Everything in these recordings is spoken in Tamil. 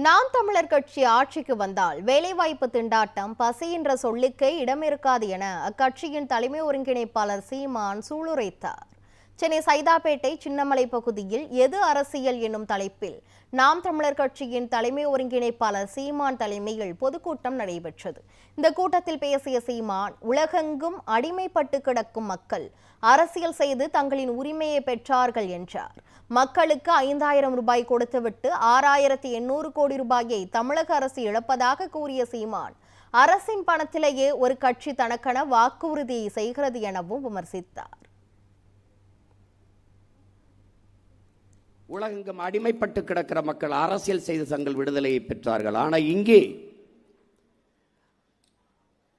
நாம் தமிழர் கட்சி ஆட்சிக்கு வந்தால் வேலைவாய்ப்பு திண்டாட்டம், பசி என்ற சொல்லுக்கே இடமிருக்காது என அக்கட்சியின் தலைமை ஒருங்கிணைப்பாளர் சீமான் சூளுரைத்தார். சென்னை சைதாப்பேட்டை சின்னமலை பகுதியில் எது அரசியல் என்னும் தலைப்பில் நாம் தமிழர் கட்சியின் தலைமை ஒருங்கிணைப்பாளர் சீமான் தலைமையில் பொதுக்கூட்டம் நடைபெற்றது. இந்த கூட்டத்தில் பேசிய சீமான், உலகெங்கும் அடிமைப்பட்டு கிடக்கும் மக்கள் அரசியல் செய்து தங்களின் உரிமையை பெற்றார்கள் என்றார். மக்களுக்கு 5000 ரூபாய் கொடுத்துவிட்டு 6800 கோடி ரூபாயை தமிழக அரசு இழப்பதாக கூறிய சீமான், அரசின் பணத்திலேயே ஒரு கட்சி தனக்கென வாக்குறுதியை செய்கிறது எனவும் விமர்சித்தார். உலகெங்கும் அடிமைப்பட்டு கிடக்கிற மக்கள் அரசியல் செய்து தங்கள் விடுதலையை பெற்றார்கள். ஆனால் இங்கே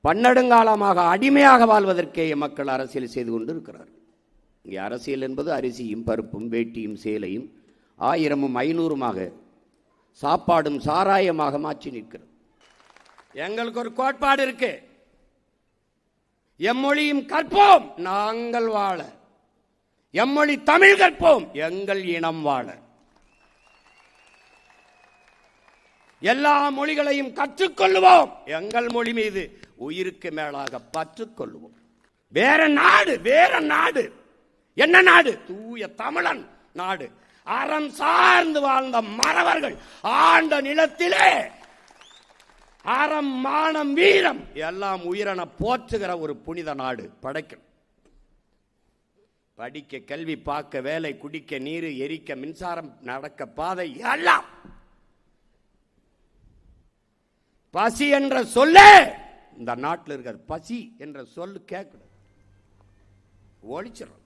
பன்னெடுங்காலமாக அடிமையாக வாழ்வதற்கே மக்கள் அரசியல் செய்து கொண்டு இருக்கிறார். இங்கே அரசியல் என்பது அரிசியும் பருப்பும் வேட்டியும் சேலையும் 1000ம் 500மாக சாப்பாடும் சாராயமாக மாற்றி நிற்கிறது. எங்களுக்கு ஒரு கோட்பாடு இருக்கு, எம்மொழியும் கற்போம் நாங்கள் வாழ, எம்மொழி தமிழ் கற்போம் எங்கள் இனம் வாழ. எல்லா மொழிகளையும் கற்றுக்கொள்வோம், எங்கள் மொழி மீது உயிருக்கு மேலாக பற்றுக்கொள்வோம். வேற நாடு என்ன நாடு? தூய தமிழன் நாடு. அறம் சார்ந்து வாழ்ந்த மறவர்கள் ஆண்ட நிலத்திலே அறம், மானம், வீரம் எல்லாம் உயிரென போற்றுகிற ஒரு புனித நாடு படைக்கணும். படிக்க, கல்வி, பார்க்க, வேலை, குடிக்க நீர், எரிக்க மின்சாரம், நடக்க பாதை எல்லாம். பசி என்ற சொல்லே இந்த நாட்டில் இருக்கிறது. பசி என்ற சொல்லு கேட்கணும், ஒழிச்சிடும்.